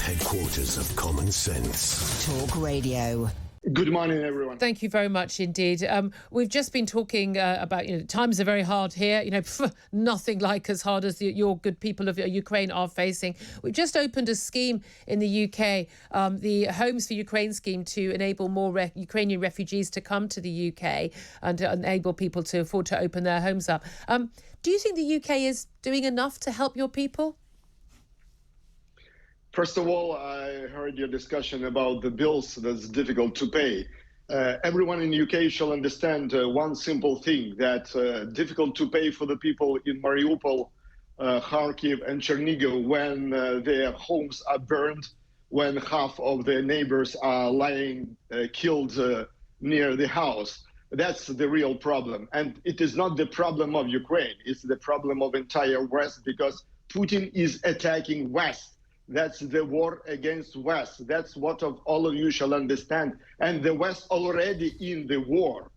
headquarters of common sense. Talk Radio. Good morning, everyone. Thank you very much indeed. We've just been talking about, times are very hard here. Nothing like as hard as your good people of Ukraine are facing. We've just opened a scheme in the UK, the Homes for Ukraine scheme, to enable more Ukrainian refugees to come to the UK and to enable people to afford to open their homes up. Do you think the UK is doing enough to help your people? First of all, I heard your discussion about the bills that's difficult to pay. Everyone in the UK shall understand one simple thing, that difficult to pay for the people in Mariupol, Kharkiv and Chernihiv when their homes are burned, when half of their neighbors are lying killed near the house. That's the real problem. And it is not the problem of Ukraine. It's the problem of entire West, because Putin is attacking West. That's the war against West. That's what all of you shall understand. And the West already in the war.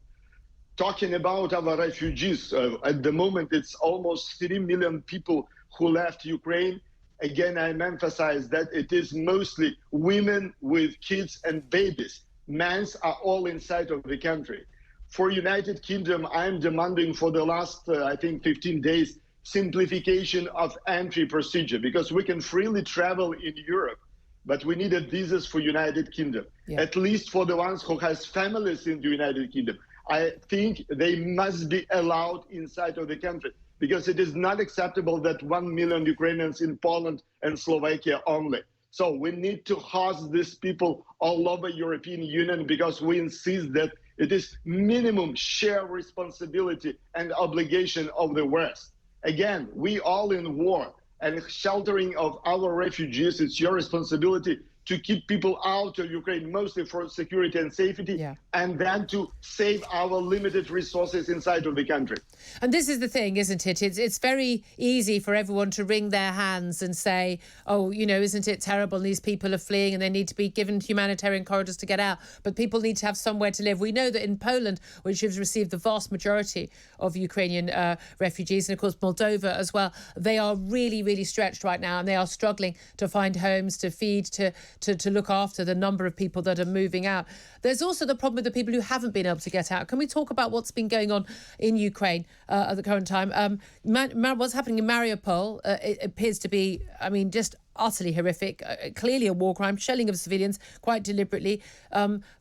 Talking about our refugees, at the moment it's almost 3 million people who left Ukraine. Again, I'm emphasize that it is mostly women with kids and babies. Men are all inside of the country. For United Kingdom, I'm demanding for the last, I think, 15 days, simplification of entry procedure, because we can freely travel in Europe, but we needed visas for United Kingdom, at least for the ones who has families in the United Kingdom. I think they must be allowed inside of the country, because it is not acceptable that 1 million Ukrainians in Poland and Slovakia only. So we need to host these people all over European Union, because we insist that it is minimum shared responsibility and obligation of the West. Again, we all in war, and sheltering of our refugees, it's your responsibility to keep people out of Ukraine, mostly for security and safety, and then to save our limited resources inside of the country. And this is the thing, isn't it? It's very easy for everyone to wring their hands and say, oh, isn't it terrible? These people are fleeing and they need to be given humanitarian corridors to get out. But people need to have somewhere to live. We know that in Poland, which has received the vast majority of Ukrainian refugees, and of course Moldova as well, they are really, really stretched right now, and they are struggling to find homes, to feed, to look after the number of people that are moving out. There's also the problem with the people who haven't been able to get out. Can we talk about what's been going on in Ukraine at the current time? What's happening in Mariupol, it appears to be, just utterly horrific, clearly a war crime, shelling of civilians quite deliberately.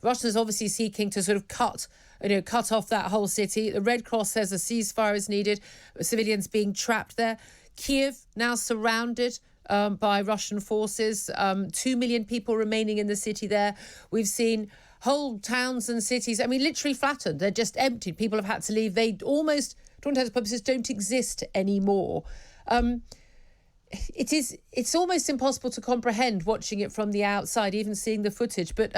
Russia is obviously seeking to sort of cut off that whole city. The Red Cross says a ceasefire is needed, civilians being trapped there. Kiev now surrounded by Russian forces, 2 million people remaining in the city there. We've seen whole towns and cities, literally flattened. They're just empty. People have had to leave. They almost, to all intents and purposes, don't exist anymore. It's almost impossible to comprehend watching it from the outside, even seeing the footage. But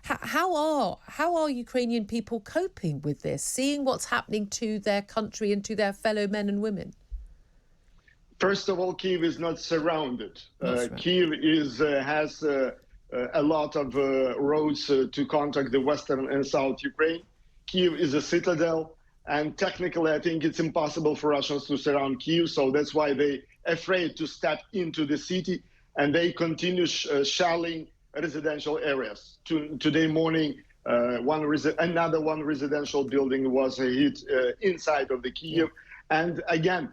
how are Ukrainian people coping with this, seeing what's happening to their country and to their fellow men and women? First of all, Kyiv is not surrounded. Kyiv has a lot of roads to contact the western and south Ukraine. Kyiv is a citadel, and technically I think it's impossible for Russians to surround Kyiv, so that's why they're afraid to step into the city, and they continue shelling residential areas. Today morning, another one residential building was hit inside of the Kyiv. And again,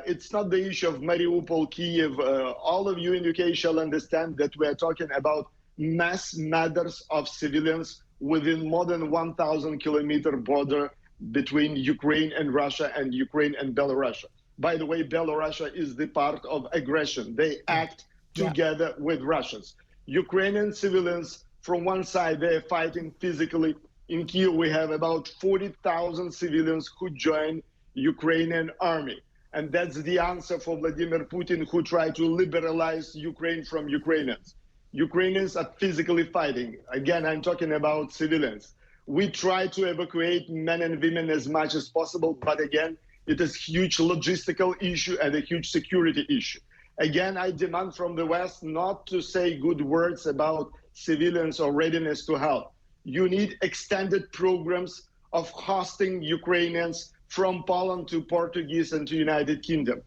it's not the issue of Mariupol, Kyiv. All of you in UK shall understand that we are talking about mass murders of civilians within more than 1,000-kilometer border between Ukraine and Russia and Ukraine and Belarus. By the way, Belarus is the part of aggression. They act together with Russians. Ukrainian civilians, from one side, they're fighting physically. In Kyiv, we have about 40,000 civilians who join Ukrainian army. And that's the answer for Vladimir Putin, who tried to liberalize Ukraine from Ukrainians. Ukrainians are physically fighting. Again, I'm talking about civilians. We try to evacuate men and women as much as possible, but again, it is a huge logistical issue and a huge security issue. Again, I demand from the West not to say good words about civilians or readiness to help. You need extended programs of hosting Ukrainians from Poland to Portuguese and to United Kingdom.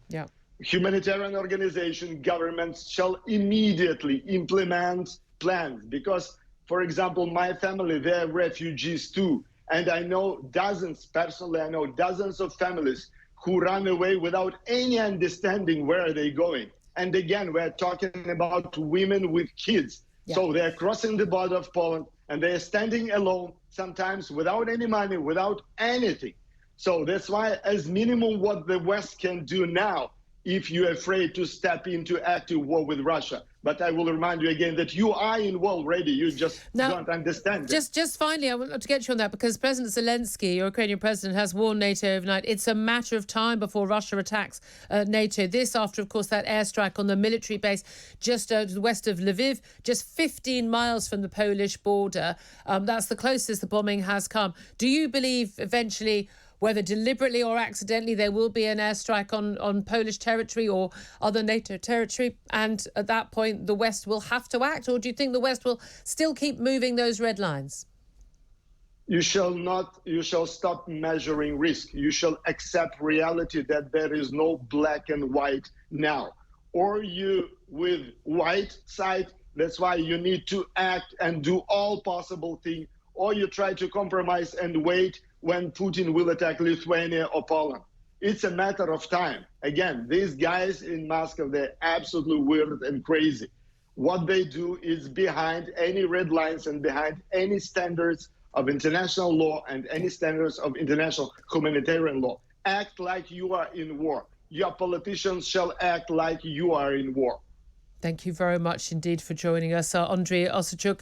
humanitarian organization, governments shall immediately implement plans because, for example, my family, they're refugees too. And I know dozens, personally, I know dozens of families who run away without any understanding where they're going. And again, we're talking about women with kids. Yeah. So they're crossing the border of Poland and they're standing alone, sometimes without any money, without anything. So that's why, as minimum, what the West can do now, if you're afraid to step into active war with Russia. But I will remind you again that you are in war already. You just don't understand it. Just finally, I want to get you on that because President Zelensky, your Ukrainian president, has warned NATO overnight. It's a matter of time before Russia attacks NATO. This after, of course, that airstrike on the military base just west of Lviv, just 15 miles from the Polish border. That's the closest the bombing has come. Do you believe eventually, whether deliberately or accidentally, there will be an airstrike on Polish territory or other NATO territory, and at that point the West will have to act? Or do you think the West will still keep moving those red lines? You shall stop measuring risk. You shall accept reality that there is no black and white now. Or you with white side, that's why you need to act and do all possible things, or you try to compromise and wait when Putin will attack Lithuania or Poland. It's a matter of time. Again, these guys in Moscow, they're absolutely weird and crazy. What they do is behind any red lines and behind any standards of international law and any standards of international humanitarian law. Act like you are in war. Your politicians shall act like you are in war. Thank you very much indeed for joining us. Andrii Osadchuk,